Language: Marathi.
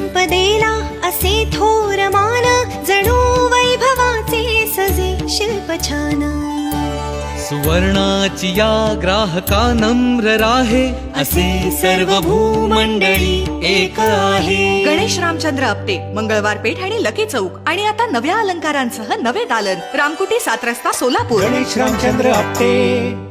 संपदेला असे थोर मान, जणू वैभवाचे सजे शिल्प छान. सुवर्णाची या ग्राहका नम्र राहे, असे सर्व भूमंडळी एक आहे. गणेश रामचंद्र आपटे, मंगळवार पेठ आणि लकी चौक. आणि आता नव्या अलंकारांसह नवे दालन, रामकुटी 7 रस्ता सोलापूर. गणेश रामचंद्र आपटे.